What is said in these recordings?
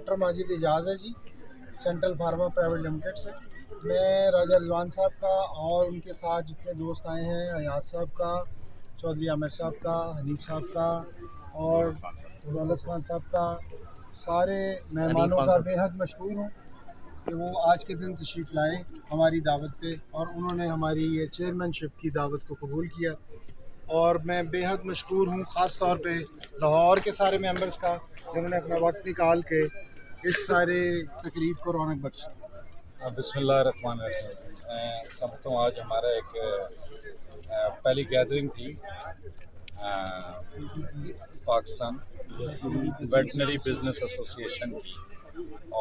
Doctor Majid اعجاز ہے جی، central pharma private limited سے۔ میں راجہ رضوان صاحب کا اور ان کے ساتھ جتنے دوست آئے ہیں، ایاز صاحب کا، چودھری عامر صاحب کا، حنیف صاحب کا اور دولت خان صاحب کا، سارے مہمانوں کا بے حد مشکور ہوں کہ وہ آج کے دن تشریف لائیں ہماری دعوت پہ، اور انہوں نے ہماری یہ چیئرمین شپ کی دعوت کو قبول کیا، اور میں بے حد مشکور ہوں خاص طور پہ لاہور کے سارے ممبرز کا، جنہوں نے اپنا وقت نکال کے اس سارے تقریب کو رونق بخشی۔ بسم اللہ الرحمن الرحیم۔ میں سمجھتا ہوں آج ہمارا ایک پہلی گیدرنگ تھی پاکستان ویٹنری بزنس ایسوسی ایشن کی،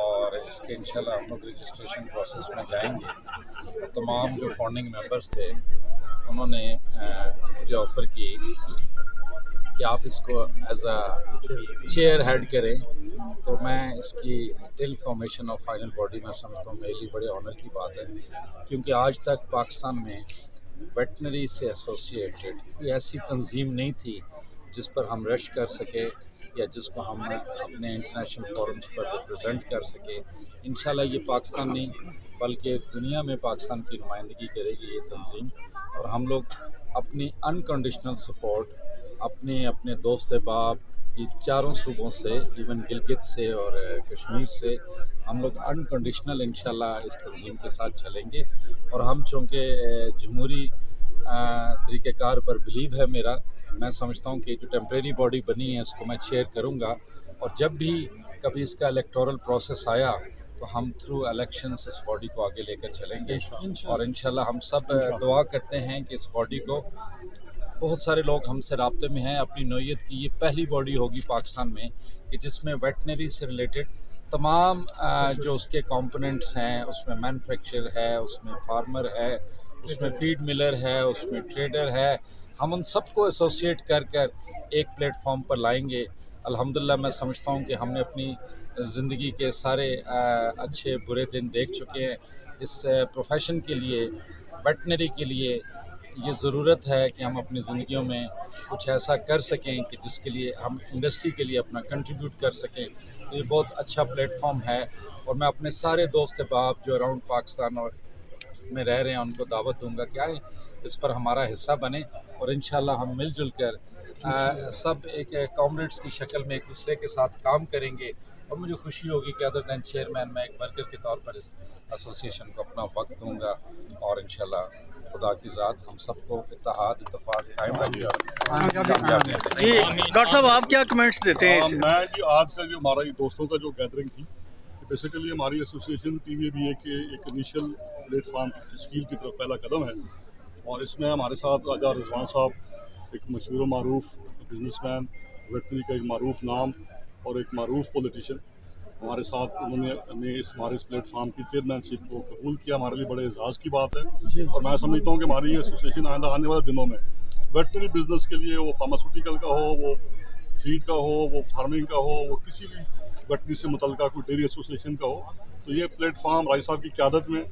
اور اس کے انشاءاللہ ہم لوگ رجسٹریشن پروسیس میں جائیں گے۔ تمام جو فاؤنڈنگ ممبرز تھے انہوں نے مجھے آفر کی کہ آپ اس کو ایز اے چیئر ہیڈ کریں، تو میں اس کی ڈیل فارمیشن آف فائنل باڈی میں سمجھتا ہوں میرے لیے بڑے آنر کی بات ہے، کیونکہ آج تک پاکستان میں ویٹنری سے ایسوسیٹڈ کوئی ایسی تنظیم نہیں تھی جس پر ہم رش کر سکے یا جس کو ہم اپنے انٹرنیشنل فورمز پر ریپرزینٹ کر سکے۔ انشاءاللہ یہ پاکستان نہیں بلکہ دنیا میں پاکستان کی نمائندگی کرے گی یہ تنظیم، اور ہم لوگ اپنی انکنڈیشنل سپورٹ اپنے دوست احباب کی چاروں صوبوں سے، ایون گلگت سے اور کشمیر سے، ہم لوگ انکنڈیشنل انشاءاللہ اس تنظیم کے ساتھ چلیں گے۔ اور ہم چونکہ جمہوری طریقہ کار پر بلیو ہے میرا، میں سمجھتا ہوں کہ جو ٹیمپریری باڈی بنی ہے اس کو میں چیئر کروں گا، اور جب بھی کبھی اس کا الیکٹورل پروسیس آیا تو ہم تھرو الیکشنز اس باڈی کو آگے لے کر چلیں گے، اور انشاءاللہ ہم سب دعا کرتے ہیں کہ اس باڈی کو، بہت سارے لوگ ہم سے رابطے میں ہیں، اپنی نوعیت کی یہ پہلی باڈی ہوگی پاکستان میں کہ جس میں ویٹنری سے ریلیٹڈ تمام جو اس کے کمپوننٹس ہیں، اس میں مینوفیکچر ہے، اس میں فارمر ہے، اس میں فیڈ ملر ہے، اس میں ٹریڈر ہے، ہم ان سب کو ایسوسیٹ کر ایک پلیٹ فارم پر لائیں گے۔ الحمدللہ میں سمجھتا ہوں کہ ہم نے اپنی زندگی کے سارے اچھے برے دن دیکھ چکے ہیں۔ اس پروفیشن کے لیے، ویٹنری کے لیے یہ ضرورت ہے کہ ہم اپنی زندگیوں میں کچھ ایسا کر سکیں کہ جس کے لیے ہم انڈسٹری کے لیے اپنا کنٹریبیوٹ کر سکیں۔ یہ بہت اچھا پلیٹ فارم ہے، اور میں اپنے سارے دوست احباب جو اراؤنڈ پاکستان اور میں رہ رہے ہیں ان کو دعوت دوں گا کہ آئیں اس پر ہمارا حصہ بنیں، اور انشاءاللہ ہم مل جل کر سب ایک کامریڈس کی شکل میں ایک دوسرے کے ساتھ کام کریں گے۔ اور مجھے خوشی ہوگی کہ ادر دین چیئرمین میں ایک ورکر کے طور پر اس ایسوسی ایشن کو اپنا وقت دوں گا، اور انشاءاللہ خدا کی ذات ہم سب کو اتحاد اتفاق قائم رکھے اور کامیابی دے۔ ڈاکٹر صاحب آپ کیا کمنٹس دیتے ہیں؟ میں جی آج کا جو ہمارا یہ دوستوں کا جو گیدرنگ تھی، بیسیکلی ہماری ایسوسیشن کی بھی ایک انیشیل پلیٹ فارم کی تشکیل کی طرف پہلا قدم ہے، اور اس میں ہمارے ساتھ راجہ رضوان صاحب ایک مشہور و معروف بزنس مین، ویٹنری کا ایک معروف نام اور ایک معروف پولیٹیشین ہمارے ساتھ، انہوں نے ہمارے اس پلیٹ فارم کی چیئرمین شپ کو قبول کیا، ہمارے لیے بڑے اعزاز کی بات ہے۔ اور میں سمجھتا ہوں کہ ہماری ایسوسیشن آنے والے دنوں میں ویٹنری بزنس کے لیے، وہ فارماسیوٹیکل کا ہو، وہ فیڈ کا ہو، وہ فارمنگ کا ہو، وہ کسی بھی ویٹنری سے متعلقہ کوئی ڈیری ایسوسیشن کا ہو، تو یہ پلیٹ فارم رائی صاحب کی قیادت میں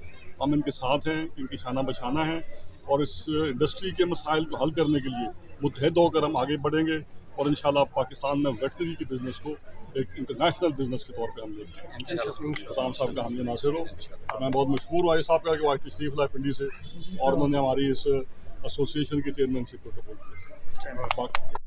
ہم ان کے ساتھ ہیں، ان کی شانہ بشانہ ہیں، اور اس انڈسٹری کے مسائل کو حل کرنے کے لیے متحد ہو کر ہم آگے بڑھیں گے، اور انشاءاللہ پاکستان میں ویٹنری کی بزنس کو ایک انٹرنیشنل بزنس کے طور پہ ہم لے جائیں گے۔ اسام صاحب کا ہم یہ ناصر ہو، میں بہت مشکور ہوں عائی صاحب کا کہ وہ آج تشریف لائے پنڈی سے، اور انہوں نے ہماری اس ایسوسی ایشن کی چیئرمین شپ کو قبول کیا۔